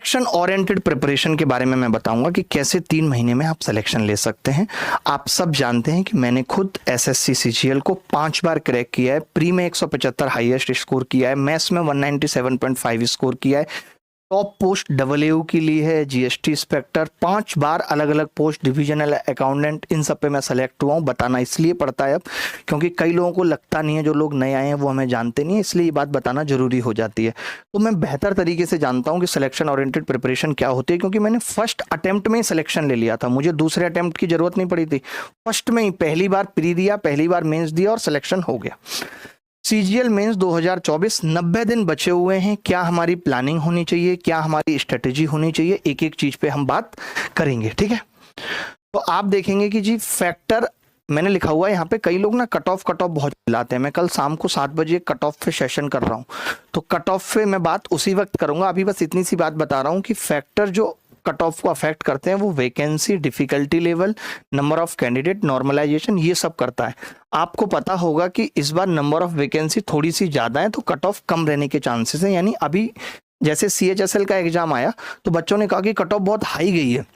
Selection oriented preparation के बारे में मैं बताऊंगा कि कैसे 3 महीने में आप सिलेक्शन ले सकते हैं। आप सब जानते हैं कि मैंने खुद एसएससी सीजीएल को 5 बार क्रैक किया है। प्री में 175 हाईएस्ट स्कोर किया है, मैथ्स में 197.5 स्कोर किया है, टॉप पोस्ट AAU की ली है, जीएसटी इंस्पेक्टर, 5 बार अलग अलग पोस्ट, डिविजनल अकाउंटेंट, इन सब पे मैं सेलेक्ट हुआ हूँ। बताना इसलिए पड़ता है अब क्योंकि कई लोगों को लगता नहीं है, जो लोग नए आए हैं वो हमें जानते नहीं है, इसलिए ये बात बताना जरूरी हो जाती है। तो मैं बेहतर तरीके से जानता हूँ कि सिलेक्शन ओरिएंटेड प्रिपरेशन क्या होती है, क्योंकि मैंने फर्स्ट अटेम्प्ट में ही सिलेक्शन ले लिया था, मुझे दूसरे अटेम्प्ट की जरूरत नहीं पड़ी थी। फर्स्ट में ही पहली बार प्री दिया, पहली बार मेंस दिया और सिलेक्शन हो गया। सीजीएल मेंस 2024, 90 दिन बचे हुए हैं। क्या हमारी प्लानिंग होनी चाहिए, क्या हमारी स्ट्रेटेजी होनी चाहिए, एक एक चीज पे हम बात करेंगे, ठीक है। तो आप देखेंगे कि जी फैक्टर मैंने लिखा हुआ है यहाँ पे। कई लोग ना कट ऑफ बहुत लाते हैं। मैं कल शाम को 7 बजे कट ऑफ पे सेशन कर रहा हूँ, तो कट ऑफ पे मैं बात उसी वक्त करूंगा। अभी बस इतनी सी बात बता रहा हूँ कि फैक्टर जो कट ऑफ को अफेक्ट करते हैं वो vacancy, difficulty level, number of candidate, normalisation, ये सब करता है। आपको पता होगा कि इस बार नंबर ऑफ वैकेंसी थोड़ी सी ज्यादा है, तो कट ऑफ कम रहने के चांसेस हैं। यानी अभी जैसे CHSL का एग्जाम आया तो बच्चों ने कहा कि कट ऑफ बहुत हाई गई है,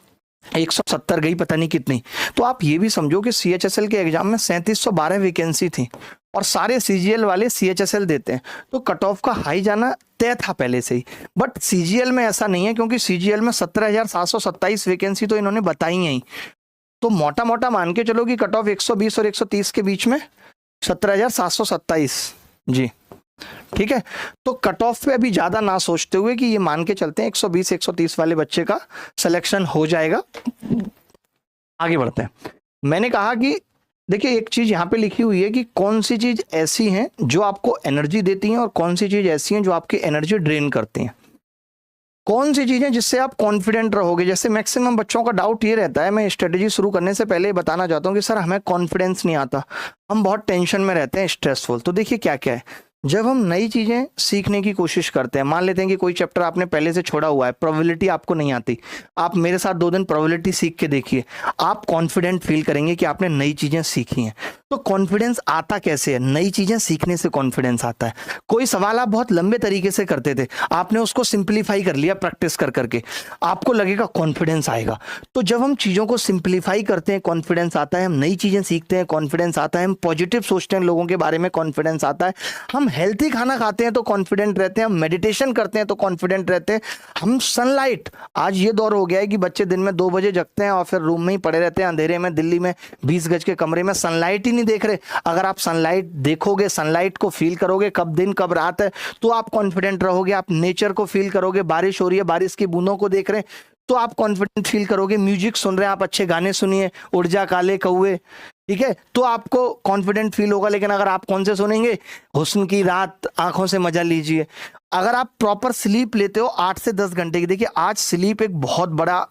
170 गई, पता नहीं कितनी। तो आप ये भी समझो कि CHSL के एग्जाम में 3712 वैकेंसी थी और सारे CGL वाले CHSL देते हैं, तो कट ऑफ का हाई जाना तय था पहले से ही। बट CGL में ऐसा नहीं है, क्योंकि CGL में 17,727 वैकेंसी तो इन्होंने बताई है ही। तो मोटा मोटा मान के चलो कि कट ऑफ 120 और 130 के बीच में 17,727 जी, ठीक है। तो कट ऑफ पे अभी ज्यादा ना सोचते हुए कि ये मान के चलते हैं 120 130 वाले बच्चे का सिलेक्शन हो जाएगा। आगे बढ़ते हैं। मैंने कहा कि देखिए एक चीज यहाँ पे लिखी हुई है कि कौन सी चीज ऐसी हैं जो आपको एनर्जी देती हैं और कौन सी चीज ऐसी हैं जो आपकी एनर्जी ड्रेन करती हैं। कौन सी चीजें जिससे आप कॉन्फिडेंट रहोगे। जैसे मैक्सिमम बच्चों का डाउट ये रहता है, मैं स्ट्रेटेजी शुरू करने से पहले बताना चाहता हूँ कि सर हमें कॉन्फिडेंस नहीं आता, हम बहुत टेंशन में रहते हैं, स्ट्रेसफुल। तो देखिए क्या क्या है। जब हम नई चीजें सीखने की कोशिश करते हैं, मान लेते हैं कि कोई चैप्टर आपने पहले से छोड़ा हुआ है, प्रोबेबिलिटी आपको नहीं आती, आप मेरे साथ 2 दिन प्रोबेबिलिटी सीख के देखिए, आप कॉन्फिडेंट फील करेंगे कि आपने नई चीजें सीखी हैं। तो कॉन्फिडेंस आता कैसे है? नई चीजें सीखने से कॉन्फिडेंस आता है। कोई सवाल आप बहुत लंबे तरीके से करते थे, आपने उसको सिंप्लीफाई कर लिया प्रैक्टिस कर करके, आपको लगेगा कॉन्फिडेंस आएगा। तो जब हम चीजों को सिंप्लीफाई करते हैं कॉन्फिडेंस आता है, हम नई चीजें सीखते हैं कॉन्फिडेंस आता है, हम पॉजिटिव सोचते हैं लोगों के बारे में कॉन्फिडेंस आता है, हम हेल्थी खाना खाते हैं तो कॉन्फिडेंट रहते हैं, हम मेडिटेशन करते हैं तो कॉन्फिडेंट रहते हैं, हम सनलाइट, आज ये दौर हो गया है कि बच्चे दिन में 2 बजे जगते हैं और फिर रूम में ही पड़े रहते हैं अंधेरे में, दिल्ली में 20 गज के कमरे में सनलाइट ही नहीं देख रहे। अगर आप सनलाइट देखोगे, सनलाइट को फील करोगे, कब दिन कब रात है, तो आप कॉन्फिडेंट रहोगे। आप नेचर को फील करोगे, बारिश हो रही है, बारिश की बूंदों को देख रहे हैं तो आप कॉन्फिडेंट फील करोगे। म्यूजिक सुन रहे हैं आप, अच्छे गाने सुनिए, उड़ जा काले कौवे, ठीक है, तो आपको कॉन्फिडेंट फील होगा। लेकिन अगर आप कौन से सुनेंगे, हुस्न की रात, आंखों से मजा लीजिए। अगर आप प्रॉपर स्लीप लेते हो 8 से 10 घंटे की, देखिए आज स्लीप एक बहुत बड़ा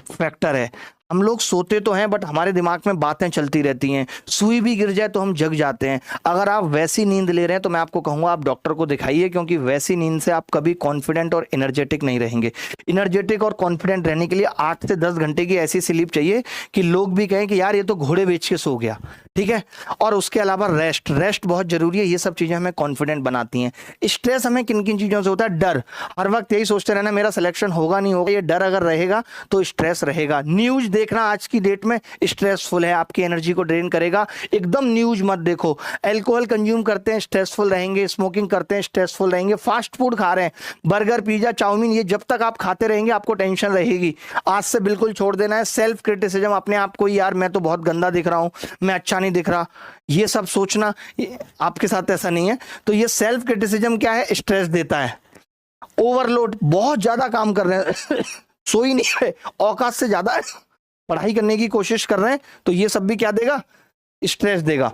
फैक्टर है। हम लोग सोते तो हैं बट हमारे दिमाग में बातें चलती रहती हैं, सुई भी गिर जाए तो हम जग जाते हैं। अगर आप वैसी नींद ले रहे हैं तो मैं आपको कहूंगा आप डॉक्टर को दिखाइए, क्योंकि वैसी नींद से आप कभी कॉन्फिडेंट और एनर्जेटिक नहीं रहेंगे। एनर्जेटिक और कॉन्फिडेंट रहने के लिए 8 से 10 घंटे की ऐसी स्लीप चाहिए कि लोग भी कहें कि यार ये तो घोड़े बेच के सो गया, ठीक है। और उसके अलावा रेस्ट बहुत जरूरी है। ये सब चीजें हमें कॉन्फिडेंट बनाती हैं। स्ट्रेस हमें किन किन चीजों से होता है? डर, हर वक्त यही सोचते रहना मेरा सिलेक्शन होगा नहीं होगा, ये डर अगर रहेगा तो स्ट्रेस रहेगा। न्यूज देखना आज की डेट में स्ट्रेसफुल है, आपकी एनर्जी को ड्रेन करेगा, एकदम न्यूज मत देखो। अल्कोहल कंज्यूम करते हैं स्ट्रेसफुल रहेंगे, स्मोकिंग करते हैं स्ट्रेसफुल रहेंगे, फास्ट फूड खा रहे हैं, बर्गर पिज्जा चाउमीन, ये जब तक आप खाते रहेंगे आपको टेंशन रहेगी। आज से बिल्कुल छोड़ देना है। सेल्फ क्रिटिसिज्म, अपने आप को यार मैं तो बहुत गंदा दिख रहा हूं, मैं अच्छा नहीं दिख रहा, ये सब सोचना, आपके साथ ऐसा नहीं है। तो ये सेल्फ क्रिटिसिज्म क्या है? स्ट्रेस देता है। ओवरलोड, बहुत ज्यादा काम कर रहे हैं सो ही नहीं रहे, औकात से ज्यादा पढ़ाई करने की कोशिश कर रहे हैं, तो ये सब भी क्या देगा? स्ट्रेस देगा।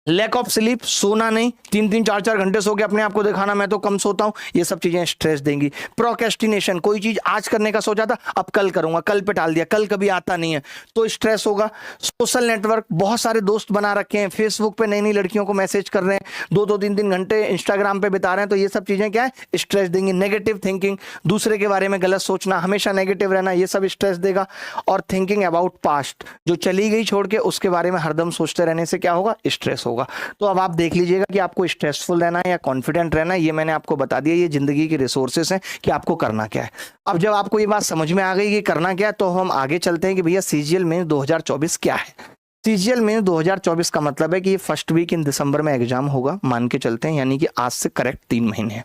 लैक ऑफ स्लीप, सोना नहीं, 3-3 4-4 घंटे सो के अपने आप को दिखाना मैं तो कम सोता हूं, ये सब चीजें स्ट्रेस देंगी। प्रोक्रेस्टिनेशन, कोई चीज आज करने का सोचा था अब कल करूंगा, कल पे टाल दिया, कल कभी आता नहीं है तो स्ट्रेस होगा। सोशल नेटवर्क, बहुत सारे दोस्त बना रखे हैं, फेसबुक पे नई नई लड़कियों को मैसेज कर रहे हैं, 2-2 3-3 घंटे इंस्टाग्राम पे बिता रहे हैं, तो ये सब चीजें क्या है? स्ट्रेस देंगी। नेगेटिव थिंकिंग, दूसरे के बारे में गलत सोचना, हमेशा नेगेटिव रहना, ये सब स्ट्रेस देगा। और थिंकिंग अबाउट पास्ट, जो चली गई छोड़ के उसके बारे में हरदम सोचते रहने से क्या होगा? स्ट्रेस होगा। होगा। तो अब आप देख लीजिएगा कि आपको स्ट्रेसफुल रहना है या कॉन्फिडेंट रहना है, ये मैंने आपको बता दिया, ये जिंदगी के रिसोर्सेस हैं कि आपको करना क्या है। अब जब आपको ये बात समझ में आ गई कि करना क्या है, तो हम आगे चलते हैं कि भैया सीजीएल मेंस 2024 क्या है। सीजीएल मेंस 2024 का मतलब है कि ये फर्स्ट वीक इन दिसंबर में एग्जाम होगा, मान के चलते हैं, यानी कि आज से करेक्ट 3 महीने है।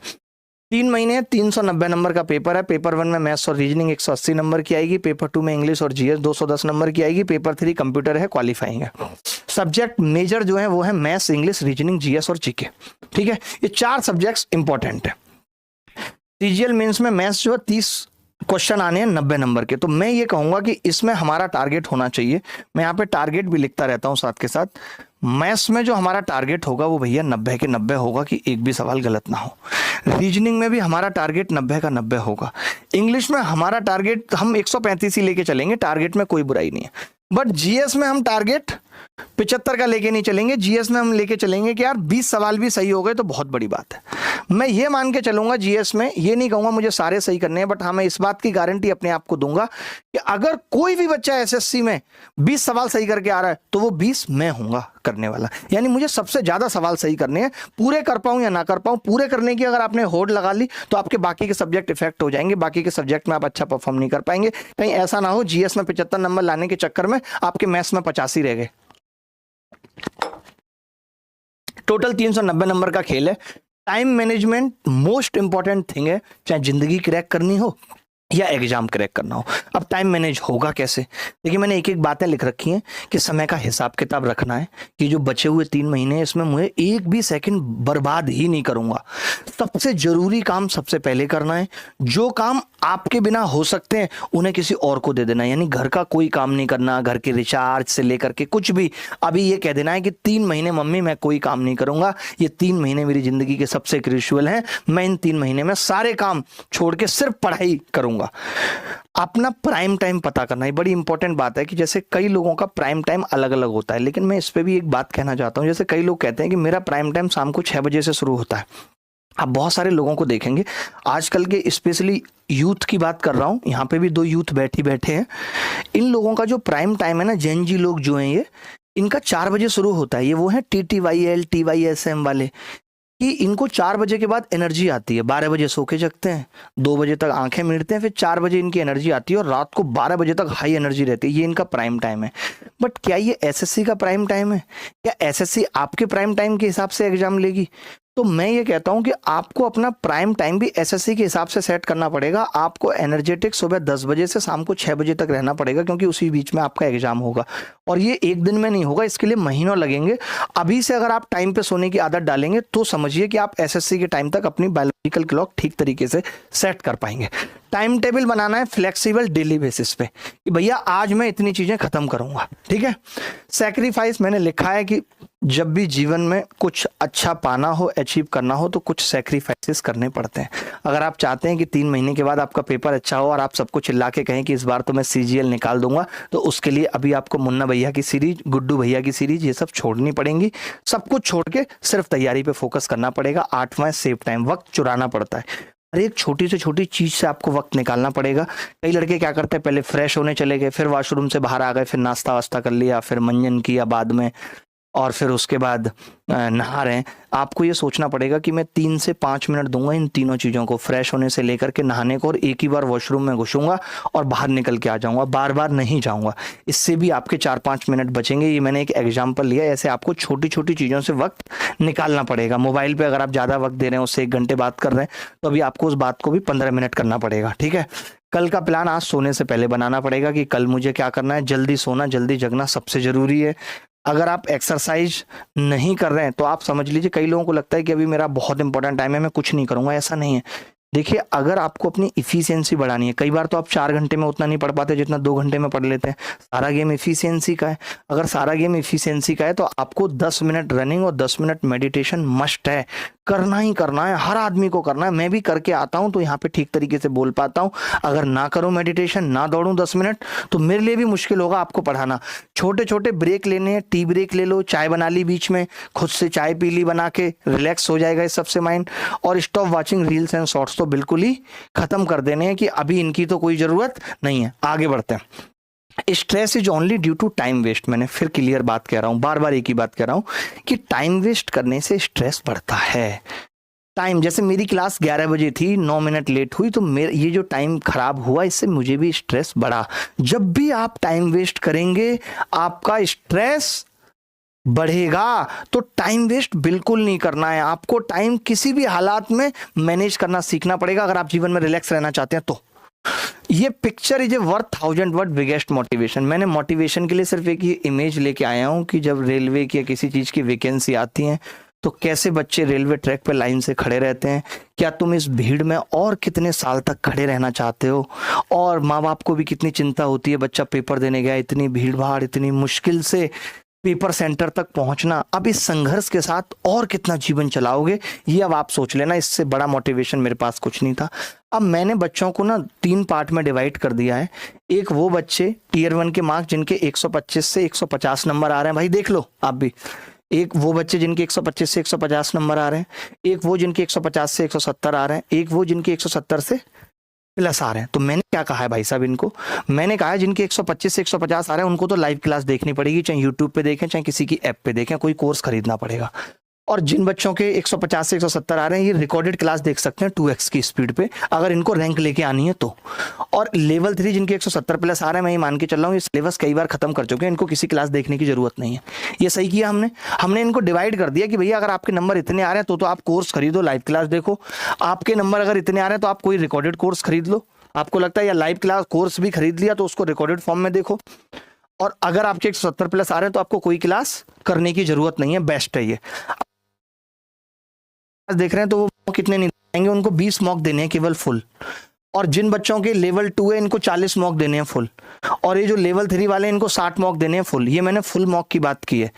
3 महीने 390 नंबर का पेपर है। पेपर 1 में मैथ्स और रीजनिंग 180 नंबर की आएगी, पेपर 2 में इंग्लिश और जीएस 210 नंबर की आएगी, पेपर 3 कंप्यूटर है, क्वालिफाइंग है। सब्जेक्ट मेजर जो है वो है मैथ्स, इंग्लिश, रीजनिंग, जीएस और जीके। ठीक है, ये 4 सब्जेक्ट्स इंपॉर्टेंट है। सीजीएल मेंस में मैथ्स जो है 30 क्वेश्चन आने हैं 90 नंबर के। तो मैं ये कहूंगा कि इसमें हमारा टारगेट होना चाहिए, मैं यहाँ पे टारगेट भी लिखता रहता हूँ साथ के साथ, मैथ्स में जो हमारा टारगेट होगा वो भैया 90 के 90 होगा कि एक भी सवाल गलत ना हो। रीजनिंग में भी हमारा टारगेट 90 का 90 होगा। इंग्लिश में हमारा टारगेट हम 135 ही लेके चलेंगे, टारगेट में कोई बुराई नहीं है। बट जीएस में हम टारगेट 75 का लेके नहीं चलेंगे, जीएस में हम लेके चलेंगे कि यार 20 सवाल भी सही हो गए तो बहुत बड़ी बात है। मैं ये मान के चलूंगा जीएस में, ये नहीं कहूंगा मुझे सारे सही करने हैं, बट हाँ मैं इस बात की गारंटी अपने आप को दूंगा कि अगर कोई भी बच्चा एसएससी में 20 सवाल सही करके आ रहा है तो वो 20 मैं हूंगा करने वाला। यानी मुझे सबसे ज्यादा सवाल सही करने हैं, पूरे कर पाऊं या ना कर पाऊं, पूरे करने की अगर आपने होड़ लगा ली तो आपके बाकी के सब्जेक्ट इफेक्ट हो जाएंगे, बाकी के सब्जेक्ट में आप अच्छा परफॉर्म नहीं कर पाएंगे। कहीं ऐसा ना हो जीएस में 75 नंबर लाने के चक्कर में आपके मैथ्स में 85 रह गए। टोटल 390 नंबर का खेल है। Time management most important thing है, चाहे जिंदगी क्रैक करनी हो या एग्जाम क्रैक करना हो। अब टाइम मैनेज होगा कैसे? देखिए मैंने एक एक बातें लिख रखी हैं कि समय का हिसाब किताब रखना है कि जो बचे हुए 3 महीने हैं इसमें मुझे एक भी सेकंड बर्बाद ही नहीं करूंगा। सबसे जरूरी काम सबसे पहले करना है, जो काम आपके बिना हो सकते हैं उन्हें किसी और को दे देना है। यानी घर का कोई काम नहीं करना, घर के रिचार्ज से लेकर के कुछ भी। अभी ये कह देना है कि 3 महीने मम्मी मैं कोई काम नहीं करूंगा, ये 3 महीने मेरी जिंदगी के सबसे क्रूशियल हैं, मैं इन 3 महीने में सारे काम छोड़ के सिर्फ पढ़ाई करूंगा। अपना प्राइम टाइम पता करना है, बड़ी इंपॉर्टेंट बात है कि जैसे कई लोगों का प्राइम टाइम अलग अलग होता है, लेकिन मैं इस पे भी एक बात कहना चाहता हूं। जैसे कई लोग कहते हैं कि मेरा प्राइम टाइम शाम को 6 बजे से शुरू होता है। आप बहुत सारे लोगों को देखेंगे आजकल के, स्पेशली यूथ की बात कर रहा हूं, यहाँ पे भी 2 यूथ बैठे हैं। इन लोगों का जो प्राइम टाइम है ना, जेन जी लोग जो हैं ये, इनका 4 बजे शुरू होता है। ये वो है TTYL TYSM वाले, कि इनको 4 बजे के बाद एनर्जी आती है। 12 बजे सो के जगते हैं, 2 बजे तक आंखें मीटते हैं, फिर 4 बजे इनकी एनर्जी आती है और रात को 12 बजे तक हाई एनर्जी रहती है। ये इनका प्राइम टाइम है। बट क्या ये एसएससी का प्राइम टाइम है? क्या एसएससी आपके प्राइम टाइम के हिसाब से एग्जाम लेगी? तो मैं ये कहता हूं कि आपको अपना प्राइम टाइम भी एसएससी के हिसाब से सेट करना पड़ेगा। आपको एनर्जेटिक सुबह 10 बजे से शाम को 6 बजे तक रहना पड़ेगा, क्योंकि उसी बीच में आपका एग्जाम होगा। और ये एक दिन में नहीं होगा, इसके लिए महीनों लगेंगे। अभी से अगर आप टाइम पे सोने की आदत डालेंगे तो समझिए कि आप एसएससी के टाइम तक अपनी बायोलॉजिकल क्लॉक ठीक तरीके से सेट कर पाएंगे। टाइम टेबल बनाना है फ्लेक्सिबल डेली बेसिस पे कि भैया आज मैं इतनी चीजें खत्म करूंगा। ठीक है, सैक्रिफाइस मैंने लिखा है कि जब भी जीवन में कुछ अच्छा पाना हो, अचीव करना हो, तो कुछ सैक्रिफाइसेस करने पड़ते हैं। अगर आप चाहते हैं कि 3 महीने के बाद आपका पेपर अच्छा हो और आप सबको चिल्ला के कहें कि इस बार तो मैं सीजीएल निकाल दूंगा, तो उसके लिए अभी आपको मुन्ना भैया की सीरीज, गुड्डू भैया की सीरीज, ये सब छोड़नी पड़ेंगी। सब कुछ छोड़ के सिर्फ तैयारी पे फोकस करना पड़ेगा। 8वां सेव टाइम, वक्त चुराना पड़ता है। हर एक छोटी से छोटी चीज से आपको वक्त निकालना पड़ेगा। कई लड़के क्या करते हैं, पहले फ्रेश होने चले गए, फिर वॉशरूम से बाहर आ गए, फिर नाश्ता वास्ता कर लिया, फिर मंजन किया बाद में, और फिर उसके बाद नहा रहे हैं। आपको ये सोचना पड़ेगा कि मैं 3 से 5 मिनट दूंगा इन तीनों चीज़ों को, फ्रेश होने से लेकर के नहाने को, और एक ही बार वॉशरूम में घुसूंगा और बाहर निकल के आ जाऊंगा, बार बार नहीं जाऊंगा। इससे भी आपके 4-5 मिनट बचेंगे। ये मैंने एक एग्जाम्पल लिया। ऐसे आपको छोटी छोटी चीज़ों से वक्त निकालना पड़ेगा। मोबाइल पर अगर आप ज़्यादा वक्त दे रहे हैं, उससे 1 घंटे बात कर रहे हैं, तो अभी आपको उस बात को भी 15 मिनट करना पड़ेगा। ठीक है, कल का प्लान आज सोने से पहले बनाना पड़ेगा कि कल मुझे क्या करना है। जल्दी सोना, जल्दी जगना सबसे जरूरी है। अगर आप एक्सरसाइज नहीं कर रहे हैं तो आप समझ लीजिए, कई लोगों को लगता है कि अभी मेरा बहुत इंपॉर्टेंट टाइम है, मैं कुछ नहीं करूंगा। ऐसा नहीं है। देखिए, अगर आपको अपनी इफिशियंसी बढ़ानी है, कई बार तो आप 4 घंटे में उतना नहीं पढ़ पाते जितना 2 घंटे में पढ़ लेते हैं। सारा गेम इफिशियंसी का है। अगर सारा गेम इफिशियंसी का है तो आपको 10 मिनट रनिंग और 10 मिनट मेडिटेशन मस्ट है, करना ही करना है। हर आदमी को करना है। मैं भी करके आता हूं तो यहाँ पे ठीक तरीके से बोल पाता हूं। अगर ना करूं मेडिटेशन, ना दौड़ूं 10 मिनट, तो मेरे लिए भी मुश्किल होगा आपको पढ़ाना। छोटे छोटे ब्रेक लेने हैं, टी ब्रेक ले लो, चाय बना ली बीच में, खुद से चाय पी ली बना के, रिलैक्स हो जाएगा इस सबसे माइंड। और stop watching reels and shorts तो बिल्कुल ही खत्म कर देने हैं कि अभी इनकी तो कोई जरूरत नहीं है। आगे बढ़ते हैं। Stress is only due to time waste. मैंने फिर क्लियर बात कह रहा हूं, बार बार एक ही बात कह रहा हूं कि टाइम वेस्ट करने से स्ट्रेस बढ़ता है। टाइम, जैसे मेरी क्लास 11 बजे थी, 9 मिनट लेट हुई तो मेरा ये जो टाइम खराब हुआ इससे मुझे भी स्ट्रेस बढ़ा। जब भी आप टाइम वेस्ट करेंगे आपका स्ट्रेस बढ़ेगा। तो टाइम वेस्ट बिल्कुल नहीं करना है आपको। टाइम किसी भी हालात में मैनेज करना सीखना पड़ेगा अगर आप जीवन में रिलैक्स रहना चाहते हैं तो। ये picture is a worth 1000 word biggest motivation. मैंने मोटिवेशन के लिए सिर्फ एक ही इमेज लेके आया हूं कि जब रेलवे की या किसी चीज की वैकेंसी आती है तो कैसे बच्चे रेलवे ट्रैक पे लाइन से खड़े रहते हैं। क्या तुम इस भीड़ में और कितने साल तक खड़े रहना चाहते हो? और माँ बाप को भी कितनी चिंता होती है, बच्चा पेपर देने गया, इतनी भीड़ भाड़, इतनी मुश्किल से पेपर सेंटर तक पहुंचना। अब इस संघर्ष के साथ और कितना जीवन चलाओगे, ये अब आप सोच लेना। इससे बड़ा मोटिवेशन मेरे पास कुछ नहीं था। अब मैंने बच्चों को ना 3 पार्ट में डिवाइड कर दिया है। एक वो बच्चे टियर 1 के मार्क्स जिनके 125 से 150 नंबर आ रहे हैं, भाई देख लो आप भी। एक वो बच्चे जिनके 125 से 150 नंबर आ रहे हैं, एक वो जिनके 150 से 170 आ रहे हैं, एक वो जिनके 170 से प्लस आ रहे हैं। तो मैंने क्या कहा है भाई साहब इनको, मैंने कहा है जिनके 125 से 150 आ रहे हैं उनको तो लाइव क्लास देखनी पड़ेगी, चाहे यूट्यूब पे देखें चाहे किसी की ऐप पे देखें, कोई कोर्स खरीदना पड़ेगा। और जिन बच्चों के 150 से 170 आ रहे हैं ये रिकॉर्डेड क्लास देख सकते हैं 2x की स्पीड पे अगर इनको रैंक लेके आनी है तो। और लेवल 3 जिनके 170 प्लस आ रहे हैं, मैं ये मान के चल रहा हूँ ये सिलेबस कई बार खत्म कर चुके हैं, इनको किसी क्लास देखने की जरूरत नहीं है। ये सही किया हमने इनको डिवाइड कर दिया कि भैया अगर आपके नंबर इतने आ रहे हैं तो आप कोर्स खरीदो, लाइव क्लास देखो। आपके नंबर अगर इतने आ रहे हैं तो आप कोई रिकॉर्डेड कोर्स खरीद लो। आपको लगता है या लाइव क्लास कोर्स भी खरीद लिया तो उसको रिकॉर्डेड फॉर्म में देखो। और अगर आपके 170 प्लस आ रहे हैं तो आपको कोई क्लास करने की जरूरत नहीं है, बेस्ट है ये। देख रहे हैं तो वो कितने नहीं देंगे, उनको 20 मॉक देने हैं केवल फुल। और जिन बच्चों के लेवल 2 है इनको 40 मॉक देने हैं फुल। और ये जो लेवल 3 वाले हैं इनको 60 मॉक देने हैं फुल। ये मैंने फुल मॉक की बात की है।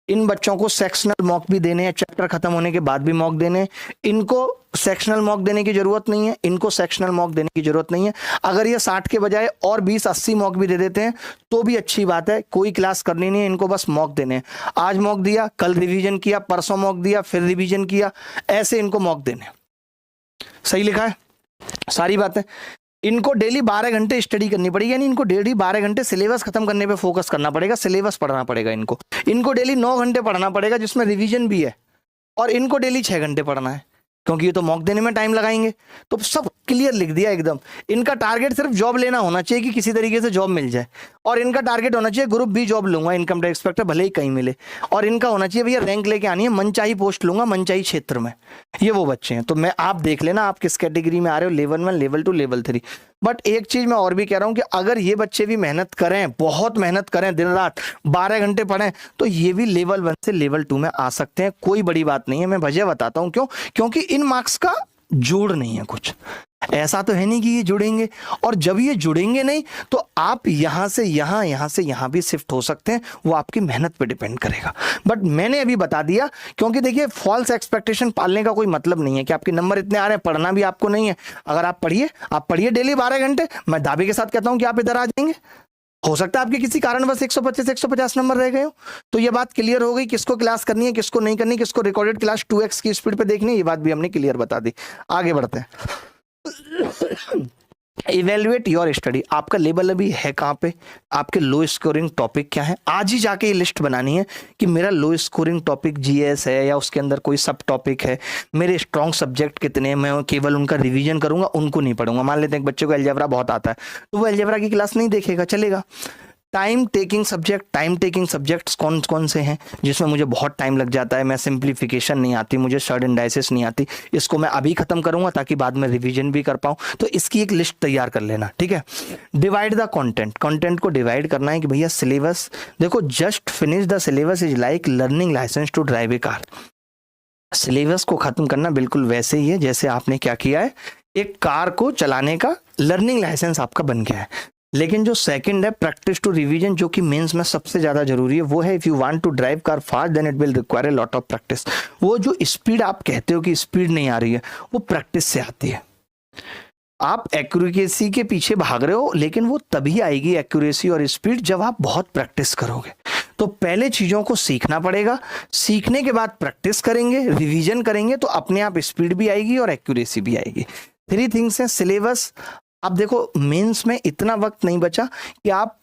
इन बच्चों को सेक्शनल मॉक भी देने हैं, चैप्टर खत्म होने के बाद भी मॉक देने हैं। इनको सेक्शनल मॉक देने की जरूरत नहीं है, इनको सेक्शनल मॉक देने की जरूरत नहीं है। अगर ये 60 के बजाय और 20-80 मॉक भी दे देते हैं तो भी अच्छी बात है, कोई क्लास करनी नहीं है, इनको बस मॉक देने हैं। आज मॉक दिया, कल रिवीजन किया, परसों मॉक दिया, फिर रिवीजन किया, ऐसे इनको मॉक देने। सही लिखा है सारी बातें। इनको डेली 12 घंटे स्टडी करनी पड़ेगी, यानी इनको डेली 12 घंटे सिलेबस खत्म करने पे फोकस करना पड़ेगा, सिलेबस पढ़ना पड़ेगा इनको डेली 9 घंटे पढ़ना पड़ेगा जिसमें रिवीजन भी है। और इनको डेली 6 घंटे पढ़ना है क्योंकि ये तो मॉक देने में टाइम लगाएंगे। तो सब क्लियर लिख दिया एकदम। इनका टारगेट सिर्फ जॉब लेना होना चाहिए कि किसी तरीके से जॉब मिल जाए। और इनका टारगेट होना चाहिए ग्रुप बी जॉब लूंगा, इनकम टैक्स इंस्पेक्टर, भले ही कहीं मिले। और इनका होना चाहिए भैया रैंक लेके आनी है, मनचाही पोस्ट लूंगा मनचाही क्षेत्र में। ये वो बच्चे हैं। तो मैं आप देख लेना आप किस कैटेगरी में आ रहे हो, लेवल 1, लेवल 2, लेवल 3। बट एक चीज मैं और भी कह रहा हूं कि अगर ये बच्चे भी मेहनत करें, बहुत मेहनत करें, दिन रात 12 घंटे पढ़ें, तो ये भी लेवल 1 से लेवल 2 में आ सकते हैं। कोई बड़ी बात नहीं है। मैं वजह बताता हूं क्यों, क्योंकि इन मार्क्स का जोड़ नहीं है कुछ। ऐसा तो है नहीं कि ये जुड़ेंगे। और जब ये जुड़ेंगे नहीं तो आप यहां से यहां, यहां से यहां भी शिफ्ट हो सकते हैं। वो आपकी मेहनत पे डिपेंड करेगा। बट मैंने अभी बता दिया क्योंकि देखिए फॉल्स एक्सपेक्टेशन पालने का कोई मतलब नहीं है कि आपके नंबर इतने आ रहे हैं, पढ़ना भी आपको नहीं है। अगर आप पढ़िए डेली 12 घंटे, मैं दावे के साथ कहता हूं कि आप इधर आ जाएंगे। हो सकता है आपके किसी कारण बस 125-150 नंबर रह गए हो। तो ये बात क्लियर हो गई किसको क्लास करनी है, किसको नहीं करनी, किसको रिकॉर्डेड क्लास 2x की स्पीड पे देखनी है। ये बात भी हमने क्लियर बता दी। आगे बढ़ते हैं। Evaluate your study. आपका लेवल अभी है कहाँ पे, आपके लो स्कोरिंग टॉपिक क्या है। आज ही जाके ये लिस्ट बनानी है कि मेरा लो स्कोरिंग टॉपिक जीएस है या उसके अंदर कोई सब टॉपिक है, मेरे स्ट्रॉन्ग सब्जेक्ट कितने हैं, मैं केवल उनका रिवीजन करूंगा, उनको नहीं पढ़ूंगा। मान लेते हैं एक बच्चे को अलजेब्रा बहुत आता है तो वो अलजेब्रा की क्लास नहीं देखेगा, चलेगा। टाइम टेकिंग सब्जेक्ट्स कौन कौन से हैं जिसमें मुझे बहुत टाइम लग जाता है, मैं सिंप्लीफिकेशन नहीं आती, मुझे शॉर्ट एनालिसिस नहीं आती, इसको मैं अभी खत्म करूंगा ताकि बाद में रिवीजन भी कर पाऊं। तो इसकी एक लिस्ट तैयार कर लेना, ठीक है। डिवाइड द कंटेंट को डिवाइड करना है कि भैया सिलेबस देखो, just finish the syllabus is like learning licence to drive a car. Syllabus को खत्म करना बिल्कुल वैसे ही है जैसे आपने क्या किया है, एक कार को चलाने का लर्निंग लाइसेंस आपका बन गया है। लेकिन जो सेकंड है प्रैक्टिस टू रिवीजन, जो कि मेंस में सबसे ज्यादा जरूरी है, वो है if you want to drive car fast then it will require a lot of practice. वो जो स्पीड आप कहते हो कि स्पीड नहीं आ रही है, वो प्रैक्टिस से आती है। आप एक्यूरेसी के पीछे भाग रहे हो, लेकिन वो तभी आएगी एक्यूरेसी और स्पीड जब आप बहुत प्रैक्टिस करोगे। तो पहले चीजों को सीखना पड़ेगा, सीखने के बाद प्रैक्टिस करेंगे, रिवीजन करेंगे, तो अपने आप स्पीड भी आएगी और एक्यूरेसी भी आएगी। 3 थिंग्स हैं। सिलेबस, आप देखो मेंस में इतना वक्त नहीं बचा कि आप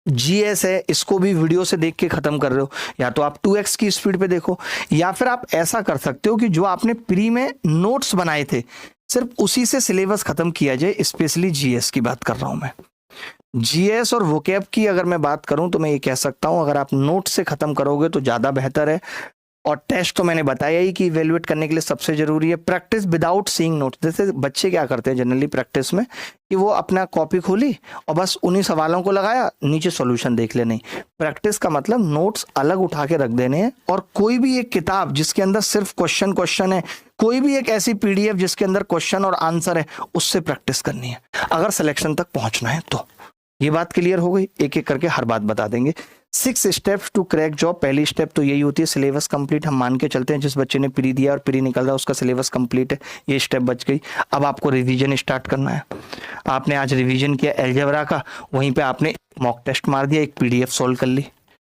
जीएस है, इसको भी वीडियो से देख के खत्म कर रहे हो, या तो आप 2x की स्पीड पे देखो, या फिर आप ऐसा कर सकते हो कि जो आपने प्री में नोट्स बनाए थे सिर्फ उसी से सिलेबस खत्म किया जाए। स्पेशली जीएस की बात कर रहा हूं मैं। जीएस और वोकैब की अगर मैं बात करूं तो मैं ये कह सकता हूं, अगर आप नोट से खत्म करोगे तो ज्यादा बेहतर है। और टेस्ट तो मैंने बताया ही कि इवेल्युएट करने के लिए सबसे जरूरी है प्रैक्टिस विदाउट सीइंग नोट्स। जैसे बच्चे क्या करते हैं जनरली प्रैक्टिस में कि वो अपना कॉपी खोली और बस उन्हीं सवालों को लगाया, नीचे सॉल्यूशन देख ले। नहीं, प्रैक्टिस का मतलब नोट्स अलग उठा के रख देने हैं, और कोई भी एक किताब जिसके अंदर सिर्फ क्वेश्चन है, कोई भी एक ऐसी पीडीएफ जिसके अंदर क्वेश्चन और आंसर है, उससे प्रैक्टिस करनी है अगर सिलेक्शन तक पहुंचना है तो। ये बात क्लियर हो गई? एक एक करके हर बात बता देंगे। 6 स्टेप्स टू क्रैक जॉब। पहली स्टेप तो यही होती है सिलेबस कंप्लीट। हम मान के चलते हैं जिस बच्चे ने प्री दिया और प्री निकल रहा है उसका सिलेबस कंप्लीट है, ये स्टेप बच गई। अब आपको रिवीजन स्टार्ट करना है। आपने आज रिवीजन किया अलजेब्रा का, वहीं पे आपने मॉक टेस्ट मार दिया, एक पीडीएफ सोल्व कर ली।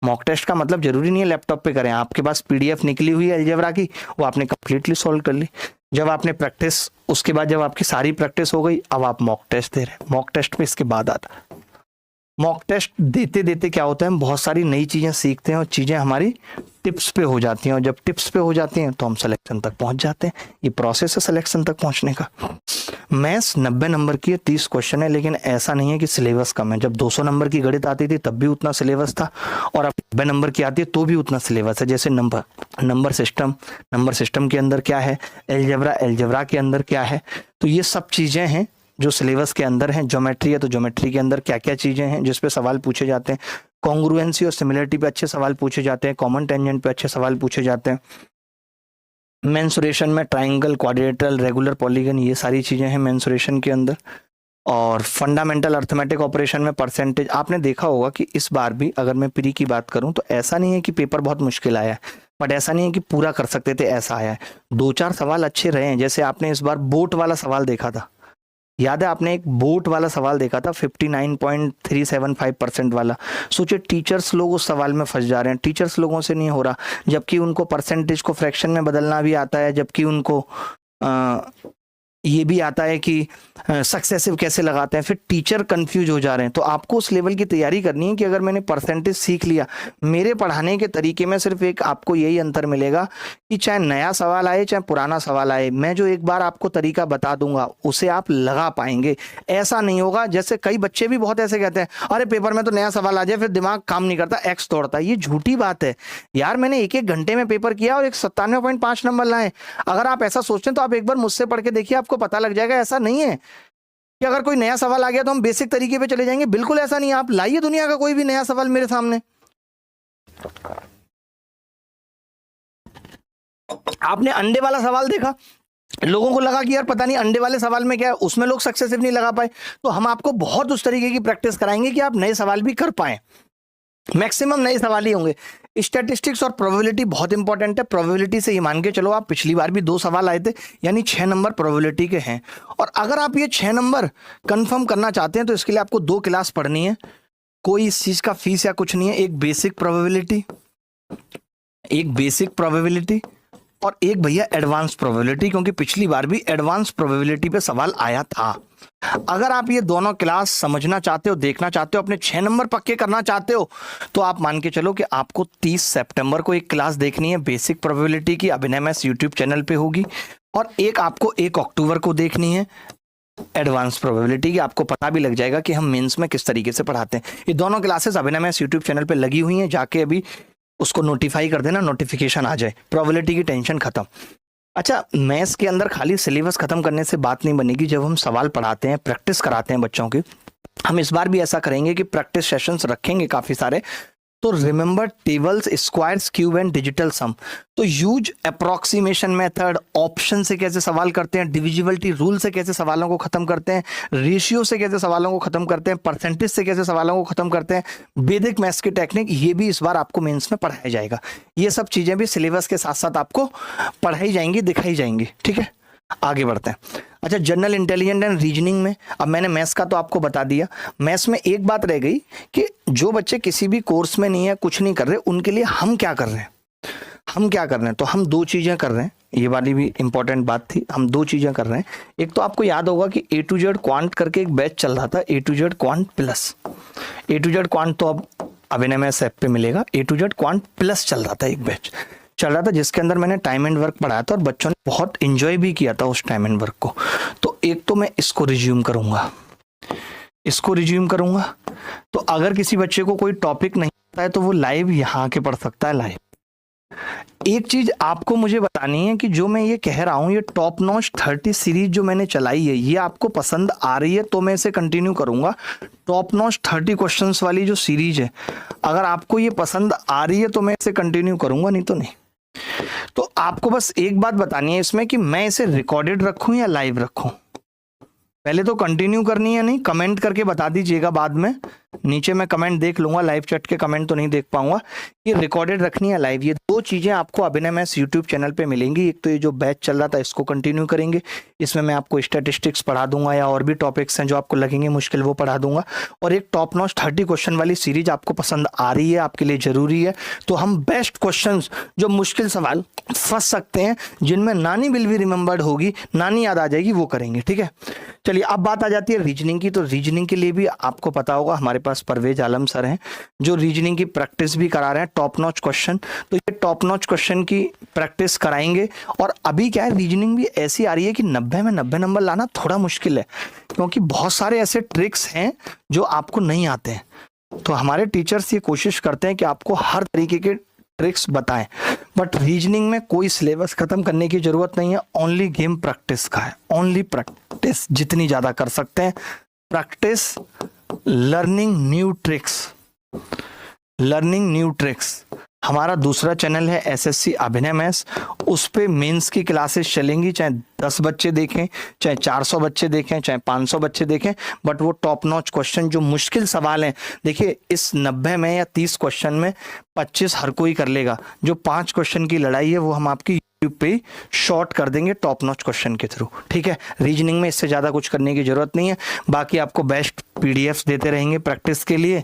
मॉक टेस्ट का मतलब जरूरी नहीं है लैपटॉप पे करें, आपके पास पीडीएफ निकली हुई है अलजेब्रा की, वो आपने कंप्लीटली सोल्व कर ली। जब आपने प्रैक्टिस, उसके बाद जब आपकी सारी प्रैक्टिस हो गई, अब आप मॉक टेस्ट दे रहे हैं। मॉक टेस्ट में इसके बाद आता है, मॉक टेस्ट देते देते क्या होता है, हम बहुत सारी नई चीजें सीखते हैं और चीजें हमारी टिप्स पे हो जाती हैं, और जब टिप्स पे हो जाती हैं तो हम सिलेक्शन तक पहुंच जाते हैं। ये प्रोसेस है सिलेक्शन तक पहुंचने का। मैथ्स 90 नंबर की है, 30 क्वेश्चन है, लेकिन ऐसा नहीं है कि सिलेबस कम है। जब 200 नंबर की गणित आती थी तब भी उतना सिलेबस था, और अब 90 नंबर की आती है तो भी उतना सिलेबस है। जैसे नंबर सिस्टम के अंदर क्या है, अलजेब्रा के अंदर क्या है, तो ये सब चीजें हैं जो सिलेबस के अंदर हैं। ज्योमेट्री है तो ज्योमेट्री के अंदर क्या क्या चीजें हैं जिस पे सवाल पूछे जाते हैं। कॉन्ग्रुएंसी और सिमिलरिटी पे अच्छे सवाल पूछे जाते हैं। कॉमन टेंजेंट पे अच्छे सवाल पूछे जाते हैं। मेंसुरेशन में ट्राइंगल, क्वाड्रिलेटरल, रेगुलर, पॉलीगन, ये सारी चीजें हैं मेंसुरेशन के अंदर। और फंडामेंटल अर्थमेटिक ऑपरेशन में परसेंटेज। आपने देखा होगा कि इस बार भी अगर मैं प्री की बात करूं तो ऐसा नहीं है कि पेपर बहुत मुश्किल आया है, बट ऐसा नहीं है कि पूरा कर सकते थे, ऐसा आया है। 2-4 सवाल अच्छे रहे हैं। जैसे आपने इस बार बोट वाला सवाल देखा था, याद है आपने एक बोट वाला सवाल देखा था 59.375% वाला। सोचिए टीचर्स लोग उस सवाल में फंस जा रहे हैं, टीचर्स लोगों से नहीं हो रहा, जबकि उनको परसेंटेज को फ्रैक्शन में बदलना भी आता है, जबकि उनको ये भी आता है कि सक्सेसिव कैसे लगाते हैं। फिर टीचर कंफ्यूज हो जा रहे हैं। तो आपको उस लेवल की तैयारी करनी है कि अगर मैंने परसेंटेज सीख लिया, मेरे पढ़ाने के तरीके में सिर्फ एक आपको यही अंतर मिलेगा कि चाहे नया सवाल आए चाहे पुराना सवाल आए, मैं जो एक बार आपको तरीका बता दूंगा उसे आप लगा पाएंगे। ऐसा नहीं होगा, जैसे कई बच्चे भी बहुत ऐसे कहते हैं, अरे पेपर में तो नया सवाल आ जाए फिर दिमाग काम नहीं करता, एक्स तोड़ता है। ये झूठी बात है यार। मैंने 1-1 घंटे में पेपर किया और 97.5 नंबर लाए। अगर आप ऐसा सोचते हैं तो आप एक बार मुझसे पढ़ के देखिए, आपको पता लग जाएगा। ऐसा नहीं है कि अगर कोई नया सवाल आ गया तो हम बेसिक तरीके पे चले जाएंगे, बिल्कुल ऐसा नहीं है। आप लाइए दुनिया का कोई भी नया सवाल मेरे सामने। आपने अंडे वाला सवाल देखा, लोगों को लगा कि यार पता नहीं अंडे वाले सवाल में क्या है, उसमें लोग सक्सेसिव नहीं लगा पाए। तो हम आपको बहुत उस तरीके की प्रैक्टिस कराएंगे कि आप नए सवाल भी कर पाए। मैक्सिमम नए सवाल ही होंगे। स्टैटिस्टिक्स और प्रोबेबिलिटी बहुत इंपॉर्टेंट है। प्रोबेबिलिटी से ये मान के चलो, आप पिछली बार भी 2 सवाल आए थे, यानी 6 नंबर प्रोबेबिलिटी के हैं। और अगर आप ये 6 नंबर कंफर्म करना चाहते हैं तो इसके लिए आपको 2 क्लास पढ़नी है। कोई इस चीज का फीस या कुछ नहीं है। एक बेसिक प्रोबेबिलिटी और एक भैया एडवांस प्रोबेबिलिटी, क्योंकि पिछली बार भी एडवांस प्रोबेबिलिटी पे सवाल आया था। अगर आप ये दोनों क्लास समझना चाहते हो, देखना चाहते हो, अपने 6 नंबर पक्के करना चाहते हो, तो आप मान के चलो कि आपको 30 सितंबर को एक क्लास देखनी है बेसिक प्रोबेबिलिटी की, अभिनय मैथ्स यूट्यूब चैनल पे होगी। और एक आपको 1 अक्टूबर को देखनी है एडवांस प्रोबेबिलिटी की। आपको पता भी लग जाएगा कि हम मेंस में किस तरीके से पढ़ाते हैं। ये दोनों क्लासेस अभिनय मैथ्स यूट्यूब चैनल पे लगी हुई हैं, जाके अभी उसको नोटिफाई कर देना, नोटिफिकेशन आ जाए। प्रोबेबिलिटी की टेंशन खत्म। अच्छा, मैथ्स के अंदर खाली सिलेबस खत्म करने से बात नहीं बनेगी। जब हम सवाल पढ़ाते हैं, प्रैक्टिस कराते हैं बच्चों की, हम इस बार भी ऐसा करेंगे कि प्रैक्टिस सेशंस रखेंगे काफी सारे। तो remember tables, squares, cube and digital sum. तो यूज अप्रोक्सीमेशन मेथड, ऑप्शन से कैसे सवाल करते हैं, डिविजिबिलिटी रूल से कैसे सवालों को खत्म करते हैं, रेशियो से कैसे सवालों को खत्म करते हैं, परसेंटेज से कैसे सवालों को खत्म करते हैं, वैदिक मैथ्स की टेक्निक, ये भी इस बार आपको मेंस में पढ़ाया जाएगा। ये सब चीजें भी सिलेबस के साथ साथ आपको पढ़ाई जाएंगी, दिखाई जाएंगी। ठीक है, आगे बढ़ते हैं। अच्छा, जनरल इंटेलिजेंस एंड रीजनिंग में, अब मैंने मैथ्स का तो आपको बता दिया। मैथ्स में एक बात रह गई कि जो बच्चे किसी भी कोर्स में नहीं है, कुछ नहीं कर रहे, उनके लिए हम क्या कर रहे हैं। तो हम 2 चीजें कर रहे हैं। ये वाली भी इंपॉर्टेंट बात थी। हम 2 चीजें कर रहे हैं। एक तो आपको याद होगा कि A to Z क्वांट करके एक बैच चल रहा था, A to Z quant plus. A to Z quant तो अब अभिनय मैथ्स ऐप पे मिलेगा। A to Z quant plus चल रहा था, एक बैच चल रहा था जिसके अंदर मैंने टाइम एंड वर्क पढ़ाया था और बच्चों ने बहुत एंजॉय भी किया था उस टाइम एंड वर्क को। तो एक तो मैं इसको रिज्यूम करूंगा, तो अगर किसी बच्चे को कोई टॉपिक नहीं आता है तो वो लाइव यहाँ के पढ़ सकता है लाइव। एक चीज आपको मुझे बतानी है कि जो मैं ये कह रहा हूं, ये टॉप नॉच 30 सीरीज जो मैंने चलाई है, ये आपको पसंद आ रही है तो मैं इसे कंटिन्यू करूंगा। टॉप नॉच 30 क्वेश्चंस वाली जो सीरीज है, अगर आपको ये पसंद आ रही है तो मैं इसे कंटिन्यू करूंगा, नहीं तो नहीं। तो आपको बस एक बात बतानी है इसमें कि मैं इसे रिकॉर्डेड रखूं या लाइव रखूं। पहले तो कंटिन्यू करनी है, नहीं कमेंट करके बता दीजिएगा बाद में, नीचे मैं कमेंट देख लूंगा, लाइव चैट के कमेंट तो नहीं देख पाऊंगा। ये रिकॉर्डेड रखनी है लाइव, ये दो चीजें आपको अभिनय मैथ्स यूट्यूब चैनल पे मिलेंगी। एक तो ये जो बैच चल रहा था इसको कंटिन्यू करेंगे, इसमें मैं आपको स्टैटिस्टिक्स पढ़ा दूंगा या और भी टॉपिक्स हैं जो आपको लगेंगे मुश्किल वो पढ़ा दूंगा। और एक टॉप नॉच 30 क्वेश्चन वाली सीरीज आपको पसंद आ रही है, आपके लिए जरूरी है, तो हम बेस्ट क्वेश्चन जो मुश्किल सवाल फंस सकते हैं, जिनमें नानी विल बी रिमेंबर्ड होगी, नानी याद आ जाएगी, वो करेंगे। ठीक है, चलिए अब बात आ जाती है रीजनिंग की। तो रीजनिंग के लिए भी आपको पता होगा हमारे पास परवेज आलम सर हैं जो रीजनिंग की प्रैक्टिस भी करा रहे हैं, टॉप नॉच क्वेश्चन। तो ये टॉप नॉच क्वेश्चन की प्रैक्टिस कराएंगे। और अभी क्या है, रीजनिंग भी ऐसी आ रही है कि 90 में 90 नंबर लाना थोड़ा मुश्किल है, क्योंकि बहुत सारे ऐसे ट्रिक्स हैं जो आपको नहीं आते हैं। तो हमारे टीचर्स ये कोशिश करते हैं कि आपको हर तरीके के ट्रिक्स बताएं। बट रीजनिंग में कोई सिलेबस खत्म करने की जरूरत नहीं है, ओनली गेम प्रैक्टिस का है, ओनली प्रैक्टिस जितनी ज्यादा कर सकते हैं। Practice, learning new tricks. हमारा दूसरा चैनल है एसएससी अभिनय मैथ्स, उस पे मेंस की क्लासेस चलेंगी, चाहे 10 बच्चे देखें, चाहे 400 बच्चे देखें, चाहे 500 बच्चे देखें, बट वो टॉप नॉच क्वेश्चन जो मुश्किल सवाल हैं, देखिए इस 90 में या 30 क्वेश्चन में 25 हर कोई कर लेगा। जो 5 क्वेश्चन की लड़ाई है वो हम आपकी यूट्यूब पे शॉर्ट कर देंगे टॉप नॉच क्वेश्चन के थ्रू। ठीक है, रीजनिंग में इससे ज्यादा कुछ करने की जरूरत नहीं है। बाकी आपको बेस्ट पीडीएफ्स देते रहेंगे प्रैक्टिस के लिए,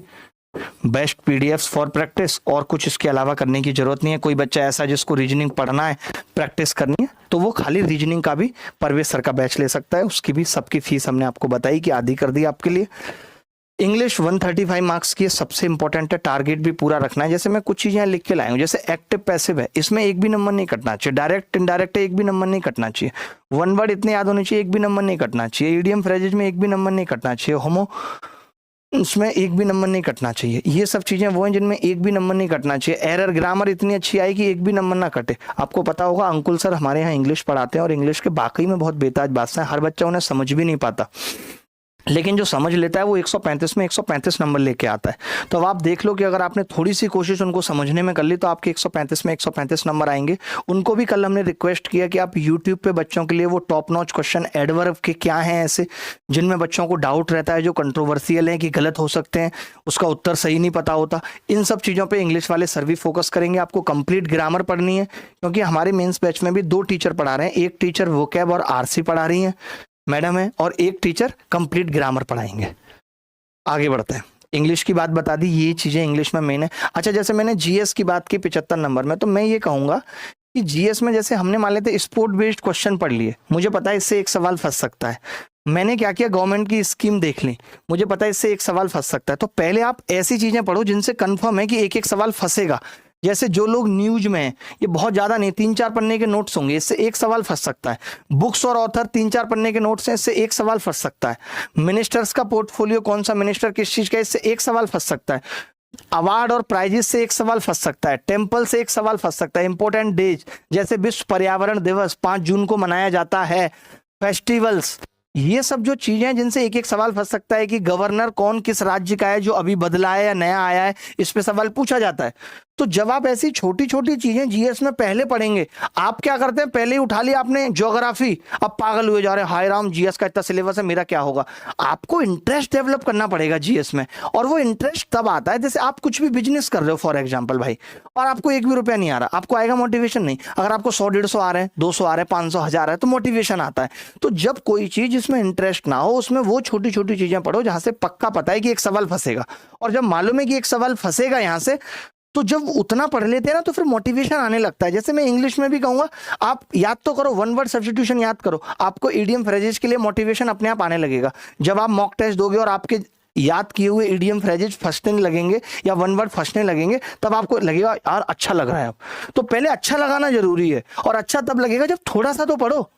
बेस्ट पीडीएफ्स फॉर प्रैक्टिस, और कुछ इसके अलावा करने की जरूरत नहीं है। कोई बच्चा ऐसा जिसको रीजनिंग पढ़ना है, प्रैक्टिस करनी है, तो वो खाली रीजनिंग का भी परवेज सर का बैच ले सकता है। उसकी भी सबकी फीस हमने आपको बताई कि आधी कर दी आपके लिए। इंग्लिश 135 मार्क्स की सबसे इंपॉर्टेंट है, टारगेट भी पूरा रखना है। जैसे मैं कुछ चीजें लिख के लाया हूं, जैसे एक्टिव पैसिव है, इसमें एक भी नंबर नहीं कटना चाहिए। डायरेक्ट इनडायरेक्ट एक भी नंबर नहीं कटना चाहिए। वन वर्ड इतने याद होने चाहिए, एक भी नंबर नहीं कटना चाहिए। ईडियम फ्रेजेज में एक भी नंबर नहीं कटना चाहिए। होमो उसमें एक भी नंबर नहीं कटना चाहिए। ये सब चीजें वो हैं जिनमें एक भी नंबर नहीं कटना चाहिए। एरर, ग्रामर इतनी अच्छी आई कि एक भी नंबर ना कटे। आपको पता होगा अंकुल सर हमारे यहाँ इंग्लिश पढ़ाते हैं और इंग्लिश के बाकी में बहुत बेताज बात है, हर बच्चा उन्हें समझ भी नहीं पाता, लेकिन जो समझ लेता है वो 135 में 135 नंबर लेके आता है। तो अब आप देख लो कि अगर आपने थोड़ी सी कोशिश उनको समझने में कर ली तो आपके 135 में 135 नंबर आएंगे। उनको भी कल हमने रिक्वेस्ट किया कि आप यूट्यूब पे बच्चों के लिए वो टॉप नॉच क्वेश्चन एडवर्ब के क्या हैं ऐसे जिनमें बच्चों को डाउट रहता है, जो कंट्रोवर्सियल है कि गलत हो सकते हैं, उसका उत्तर सही नहीं पता होता, इन सब चीज़ों पर इंग्लिश वाले सर भी फोकस करेंगे। आपको कंप्लीट ग्रामर पढ़नी है, क्योंकि हमारे मेन्स बैच में भी 2 टीचर पढ़ा रहे हैं। एक टीचर वोकैब और आरसी पढ़ा रही हैं मैडम है, और एक टीचर कंप्लीट ग्रामर पढ़ाएंगे। आगे बढ़ते हैं। इंग्लिश की बात बता दी, ये चीजें इंग्लिश में मेन है। अच्छा, जैसे मैंने जीएस की बात की 75 नंबर में, तो मैं ये कहूंगा कि जीएस में जैसे हमने मान लेते स्पोर्ट बेस्ड क्वेश्चन पढ़ लिए, मुझे पता है इससे एक सवाल फंस सकता है। मैंने क्या किया, गवर्नमेंट की स्कीम देख ली, मुझे पता है इससे एक सवाल फंस सकता है। तो पहले आप ऐसी चीजें पढ़ो जिनसे कंफर्म है कि एक एक सवाल फंसेगा। जैसे जो लोग न्यूज में हैं, ये बहुत ज्यादा नहीं, 3-4 पन्ने के नोट्स होंगे, इससे एक सवाल फंस सकता है। बुक्स और ऑथर 3-4 पन्ने के नोट्स हैं, इससे एक सवाल फंस सकता है। मिनिस्टर्स का पोर्टफोलियो, कौन सा मिनिस्टर किस चीज का, इससे एक सवाल फंस सकता है। अवार्ड और प्राइजेस से एक सवाल फंस सकता है। टेम्पल से एक सवाल फंस सकता है। इंपॉर्टेंट डेज जैसे विश्व पर्यावरण दिवस 5 जून को मनाया जाता है, फेस्टिवल्स, ये सब जो चीजें हैं जिनसे एक एक सवाल फंस सकता है कि गवर्नर कौन किस राज्य का है, जो अभी बदला है या नया आया है, इस पे सवाल पूछा जाता है। तो जब आप ऐसी छोटी छोटी चीजें जीएस में पहले पढ़ेंगे, आप क्या करते हैं, पहले ही उठा लिया आपने ज्योग्राफी, अब पागल हुए जा रहे हैं, हाय राम जीएस का इतना सिलेबस है, मेरा क्या होगा। आपको इंटरेस्ट डेवलप करना पड़ेगा जीएस में, और वो इंटरेस्ट तब आता है जैसे आप कुछ भी बिजनेस कर रहे हो फॉर एग्जाम्पल भाई, और आपको 1 भी रुपया नहीं आ रहा, आपको आएगा मोटिवेशन नहीं। अगर आपको 100-150 आ रहे हैं, 200 आ रहे हैं, 500, 1000 आ रहे हैं, तो मोटिवेशन आता है। तो जब कोई चीज जिसमें इंटरेस्ट ना हो, उसमें वो छोटी छोटी चीजें पढ़ो जहां से पक्का पता है कि एक सवाल फंसेगा। और जब मालूम है कि एक सवाल फंसेगा यहां से, तो जब उतना पढ़ लेते हैं ना, तो फिर मोटिवेशन आने लगता है। जैसे मैं इंग्लिश में भी कहूंगा, आप याद तो करो, 1 वर्ड सब्स्टिट्यूशन याद करो, आपको ईडियम फ्रेजेस के लिए मोटिवेशन अपने आप आने लगेगा। जब आप मॉक टेस्ट दोगे और आपके याद किए हुए इडियम फ्रेजेस फंसने लगेंगे या वन वर्ड फंसने लगेंगे, तब आपको लगेगा यार अच्छा लग रहा है अब। तो पहले अच्छा लगाना जरूरी है, और अच्छा तब लगेगा जब थोड़ा सा तो पढ़ो,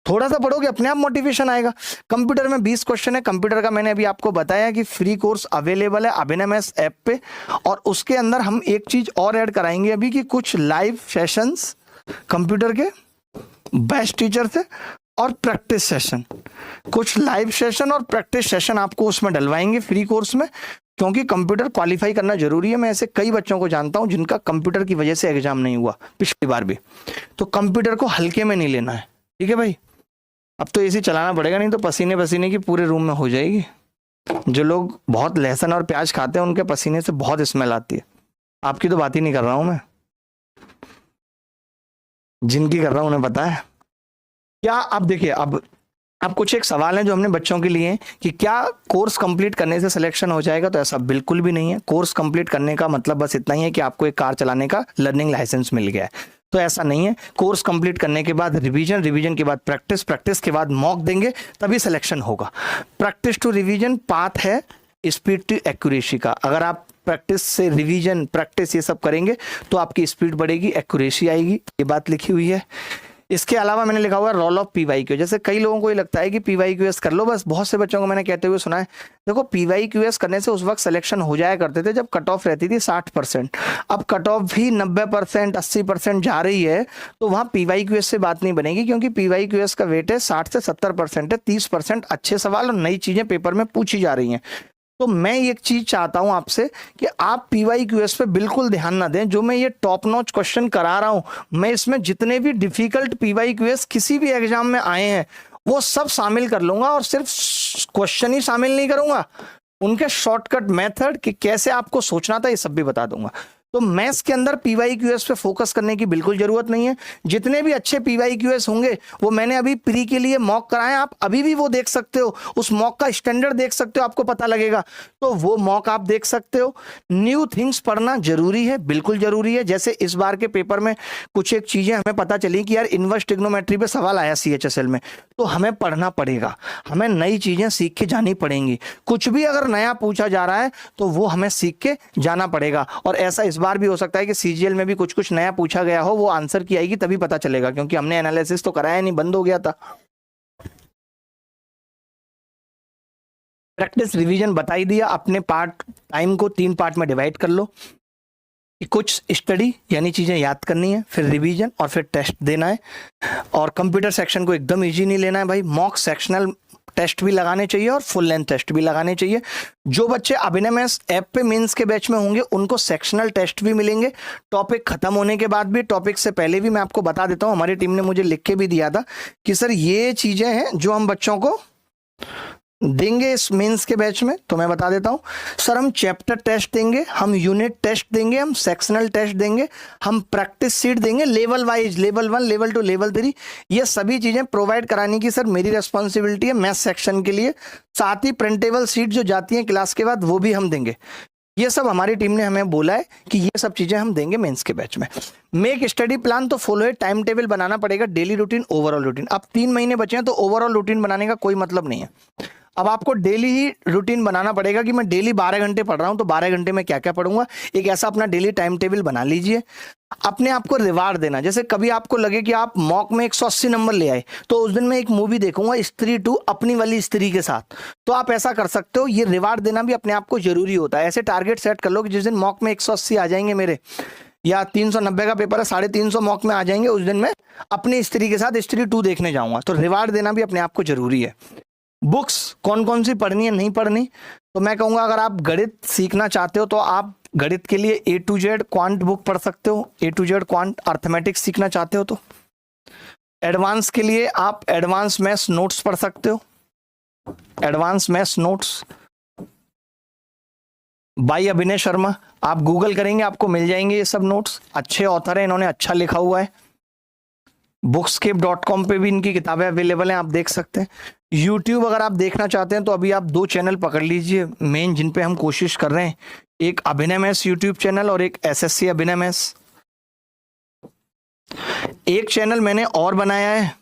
थोड़ा सा पढ़ोगे अपने आप मोटिवेशन आएगा। कंप्यूटर में 20 क्वेश्चन है। कंप्यूटर का मैंने अभी आपको बताया कि फ्री कोर्स अवेलेबल है अभिनव ऐप पे, और उसके अंदर हम एक चीज और ऐड कराएंगे अभी कि कुछ लाइव सेशंस कंप्यूटर के बेस्ट टीचर से और प्रैक्टिस सेशन, कुछ लाइव सेशन और प्रैक्टिस सेशन आपको उसमें डलवाएंगे फ्री कोर्स में, क्योंकि कंप्यूटर क्वालिफाई करना जरूरी है। मैं ऐसे कई बच्चों को जानता हूं जिनका कंप्यूटर की वजह से एग्जाम नहीं हुआ पिछली बार भी। तो कंप्यूटर को हल्के में नहीं लेना है, ठीक है भाई। अब तो एसी चलाना पड़ेगा, नहीं तो पसीने पसीने की पूरे रूम में हो जाएगी। जो लोग बहुत लहसुन और प्याज खाते हैं उनके पसीने से बहुत स्मेल आती है। आपकी तो बात ही नहीं कर रहा हूं मैं, जिनकी कर रहा हूं उन्हें पता है क्या। अब देखिए, अब कुछ एक सवाल है जो हमने बच्चों के लिए कि क्या कोर्स कंप्लीट करने से सिलेक्शन हो जाएगा, तो ऐसा बिल्कुल भी नहीं है। कोर्स कंप्लीट करने का मतलब बस इतना ही है कि आपको एक कार चलाने का लर्निंग लाइसेंस मिल गया है, तो ऐसा नहीं है। कोर्स कंप्लीट करने के बाद रिवीजन, रिवीजन के बाद प्रैक्टिस, प्रैक्टिस के बाद मॉक देंगे, तभी सिलेक्शन होगा। प्रैक्टिस टू रिवीजन पाथ है स्पीड टू एक्यूरेसी का। अगर आप प्रैक्टिस से रिवीजन, प्रैक्टिस ये सब करेंगे तो आपकी स्पीड बढ़ेगी, एक्यूरेसी आएगी, ये बात लिखी हुई है। इसके अलावा मैंने लिखा हुआ है रोल ऑफ PYQ। जैसे कई लोगों को ये लगता है कि PYQS कर लो बस, बहुत से बच्चों को मैंने कहते हुए सुना है। देखो, PYQS करने से उस वक्त सिलेक्शन हो जाया करते थे जब कट ऑफ रहती थी 60%। अब कट ऑफ भी 90%, 80% जा रही है, तो वहाँ PYQS से बात नहीं बनेगी, क्योंकि PYQS का वेट है 60 से 70% है। 30% अच्छे सवाल और नई चीजें पेपर में पूछी जा रही हैं। तो मैं एक चीज चाहता हूं आपसे कि आप PYQS पे बिल्कुल ध्यान ना दें। जो मैं ये टॉप नॉच क्वेश्चन करा रहा हूं, मैं इसमें जितने भी डिफिकल्ट PYQS किसी भी एग्जाम में आए हैं वो सब शामिल कर लूंगा, और सिर्फ क्वेश्चन ही शामिल नहीं करूंगा, उनके शॉर्टकट मेथड कि कैसे आपको सोचना था ये सब भी बता दूंगा। तो मैथ्स के अंदर PYQS पे फोकस करने की बिल्कुल जरूरत नहीं है। जितने भी अच्छे PYQS होंगे वो मैंने अभी प्री के लिए मॉक कराए, आप अभी भी वो देख सकते हो, उस मॉक का स्टैंडर्ड देख सकते हो, आपको पता लगेगा, तो वो मॉक आप देख सकते हो। न्यू थिंग्स पढ़ना जरूरी है, बिल्कुल जरूरी है। जैसे इस बार के पेपर में कुछ एक चीजें हमें पता चली कि यार इनवर्स ट्रिग्नोमेट्री पे सवाल आया CHSL में, तो हमें पढ़ना पड़ेगा, हमें नई चीजें सीख के जानी पड़ेंगी। कुछ भी अगर नया पूछा जा रहा है तो वो हमें सीख के जाना पड़ेगा। और ऐसा इस बार भी हो सकता है कि CGL में भी कुछ कुछ नया पूछा गया हो, वो आंसर की आएगी तभी पता चलेगा, क्योंकि हमने एनालिसिस तो कराया नहीं, बंद हो गया था। प्रैक्टिस रिवीजन बता ही दिया। अपने पार्ट टाइम को 3 पार्ट में डिवाइड कर लो कि कुछ स्टडी यानी चीजें याद करनी है, फिर रिवीजन और फिर टेस्ट देना है। और कंप्यूटर सेक्शन को एकदम इजी नहीं लेना है भाई, मॉक सेक्शनल टेस्ट भी लगाने चाहिए और फुल लेंथ टेस्ट भी लगाने चाहिए। जो बच्चे अभिनव ऐप पे मेंस के बैच में होंगे उनको सेक्शनल टेस्ट भी मिलेंगे, टॉपिक खत्म होने के बाद भी। टॉपिक से पहले भी मैं आपको बता देता हूं, हमारी टीम ने मुझे लिख के भी दिया था कि सर ये चीजें हैं जो हम बच्चों को देंगे इस मेंस के बैच में। तो मैं बता देता हूं सर, हम चैप्टर टेस्ट देंगे, हम यूनिट टेस्ट देंगे, हम सेक्शनल टेस्ट देंगे, हम प्रैक्टिस सीट देंगे level wise, level 1, level 2, level 3। ये सभी चीजें प्रोवाइड कराने की सर मेरी रिस्पॉन्सिबिलिटी है मैथ सेक्शन के लिए। साथ ही प्रिंटेबल सीट जो जाती है क्लास के बाद वो भी हम देंगे। ये सब हमारी टीम ने हमें बोला है कि ये सब चीजें हम देंगे मेंस के बैच में। मेक स्टडी प्लान तो फॉलो है, टाइम टेबल बनाना पड़ेगा, डेली रूटीन, ओवरऑल रूटीन। अब 3 महीने बचे हैं तो ओवरऑल रूटीन बनाने का कोई मतलब नहीं है। अब आपको डेली ही रूटीन बनाना पड़ेगा कि मैं डेली 12 घंटे पढ़ रहा हूं तो 12 घंटे में क्या क्या पढ़ूंगा। एक ऐसा अपना डेली टाइम टेबल बना लीजिए। अपने आप को रिवार्ड देना, जैसे कभी आपको लगे कि आप मॉक में 180 नंबर ले आए तो उस दिन मैं एक मूवी देखूंगा स्त्री 2 अपनी वाली स्त्री के साथ, तो आप ऐसा कर सकते हो। ये रिवार्ड देना भी अपने आप को जरूरी होता है। ऐसे टारगेट सेट कर लो कि जिस दिन मॉक में 180 आ जाएंगे मेरे, या 390 का पेपर है 350 मॉक में आ जाएंगे, उस दिन मैं अपनी स्त्री के साथ स्त्री 2 देखने जाऊंगा। तो रिवार्ड देना भी अपने आप को जरूरी है। बुक्स कौन कौन सी पढ़नी है, नहीं पढ़नी, तो मैं कहूंगा अगर आप गणित सीखना चाहते हो तो आप गणित के लिए A to Z quant book पढ़ सकते हो। A to Z quant arithmetics सीखना चाहते हो तो। एडवांस के लिए आप एडवांस मैथ्स नोट्स पढ़ सकते हो, एडवांस मैथ्स नोट्स बाय अभिनय शर्मा। आप गूगल करेंगे आपको मिल जाएंगे ये सब नोट्स, अच्छे ऑथर है, इन्होंने अच्छा लिखा हुआ है। Bookscape.com पे भी इनकी किताबें अवेलेबल हैं, आप देख सकते हैं। YouTube अगर आप देखना चाहते हैं तो अभी आप 2 चैनल पकड़ लीजिए मेन, जिन पे हम कोशिश कर रहे हैं, एक अभिनव मैथ्स YouTube चैनल और एक SSC अभिनव मैथ्स। एक चैनल मैंने और बनाया है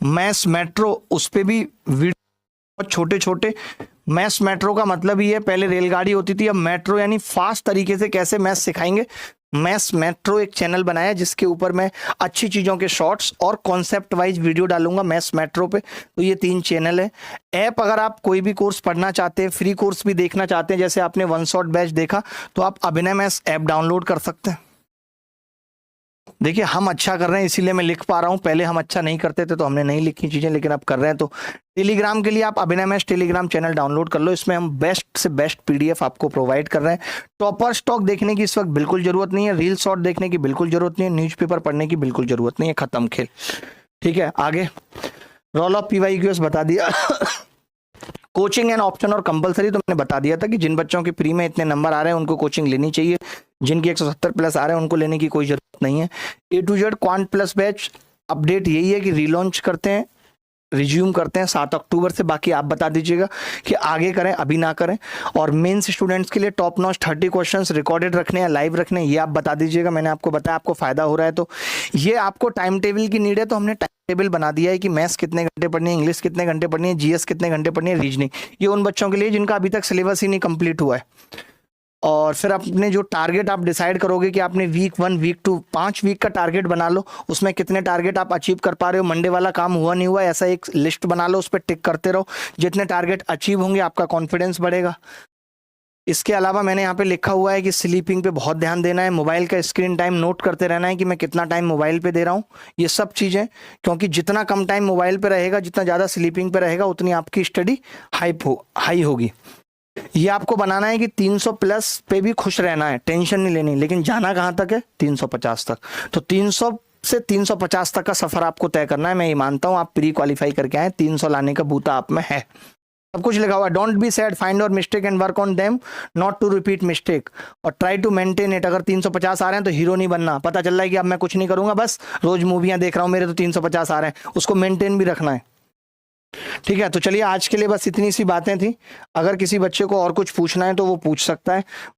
मैथ्स मेट्रो, उस पे भी वीडियो छोटे छोटे मैथ्स मेट्रो का मतलब ही है, पहले रेलगाड़ी होती थी, अब मेट्रो यानी फास्ट तरीके से कैसे मैथ्स सिखाएंगे। मैथ्स मेट्रो एक चैनल बनाया जिसके ऊपर मैं अच्छी चीज़ों के शॉर्ट्स और कॉन्सेप्ट वाइज वीडियो डालूंगा मैथ्स मेट्रो पे। तो ये 3 चैनल है। ऐप अगर आप कोई भी कोर्स पढ़ना चाहते हैं, फ्री कोर्स भी देखना चाहते हैं, जैसे आपने वन शॉट बैच देखा, तो आप अभिनय मैथ्स ऐप डाउनलोड कर सकते हैं। देखिए हम अच्छा कर रहे हैं इसीलिए मैं लिख पा रहा हूँ, पहले हम अच्छा नहीं करते थे तो हमने नहीं लिखी चीज़ें, लेकिन अब कर रहे हैं। तो टेलीग्राम के लिए आप अभिनय मैथ्स टेलीग्राम चैनल डाउनलोड कर लो, इसमें हम बेस्ट से बेस्ट पीडीएफ आपको प्रोवाइड कर रहे हैं। टॉपर स्टॉक देखने की इस वक्त बिल्कुल जरूरत नहीं है, रील शॉर्ट देखने की बिल्कुल जरूरत नहीं है, न्यूज़पेपर पढ़ने की बिल्कुल जरूरत नहीं है, खत्म खेल। ठीक है, आगे रोल ऑफ PYQs बता दिया। कोचिंग एंड ऑप्शन और कंपलसरी तो मैंने बता दिया था कि जिन बच्चों के प्री में इतने नंबर आ रहे हैं उनको कोचिंग लेनी चाहिए, जिनके 170 प्लस आ रहे हैं उनको लेने की कोई जरूरत नहीं है। A to Z quant plus batch update यही है कि रीलॉन्च करते हैं, रिज्यूम करते हैं 7 अक्टूबर से। बाकी आप बता दीजिएगा कि आगे करें अभी ना करें। और मेंस स्टूडेंट्स के लिए टॉप नॉच 30 क्वेश्चंस रिकॉर्डेड रखने हैं, लाइव रखने हैं, ये आप बता दीजिएगा। मैंने आपको बताया आपको फायदा हो रहा है तो ये आपको टाइम टेबल की नीड है, तो हमने टाइम टेबल बना दिया है कि मैथ्स कितने घंटे पढ़नी है, इंग्लिश कितने घंटे पढ़नी है, GS कितने घंटे पढ़नी है, रीजनिंग। ये उन बच्चों के लिए जिनका अभी तक सिलेबस ही नहीं कंप्लीट हुआ है। और फिर अपने जो टारगेट आप डिसाइड करोगे कि आपने वीक 1 वीक 2 5 वीक का टारगेट बना लो, उसमें कितने टारगेट आप अचीव कर पा रहे हो, मंडे वाला काम हुआ नहीं हुआ, ऐसा एक लिस्ट बना लो, उस पर टिक करते रहो। जितने टारगेट अचीव होंगे आपका कॉन्फिडेंस बढ़ेगा। इसके अलावा मैंने यहाँ पे लिखा हुआ है कि स्लीपिंग पे बहुत ध्यान देना है, मोबाइल का स्क्रीन टाइम नोट करते रहना है कि मैं कितना टाइम मोबाइल पे दे रहा हूँ, ये सब चीज़ें। क्योंकि जितना कम टाइम मोबाइल पे रहेगा, जितना ज़्यादा स्लीपिंग पे रहेगा, उतनी आपकी स्टडी हाई होगी। ये आपको बनाना है कि 300 प्लस पे भी खुश रहना है, टेंशन नहीं लेनी, लेकिन जाना कहाँ तक है, 350 तक। तो 300 से 350 तक का सफर आपको तय करना है। मैं ये मानता हूँ आप प्री क्वालिफाई करके आए, 300 लाने का बूता आप में है। सब कुछ लिखा हुआ, don't be sad, find our mistake and work on them, not to repeat mistake, और ट्राई टू मेंटेन इट। अगर 350 आ रहे हैं तो हीरो नहीं बनना, पता चल रहा है कि अब मैं कुछ नहीं करूंगा, बस रोज मूवियां देख रहा हूं, मेरे तो 350 आ रहे हैं, उसको मेंटेन भी रखना है। ठीक है, तो चलिए आज के लिए बस इतनी सी बातें थी। अगर किसी बच्चे को और कुछ पूछना है तो वो पूछ सकता है।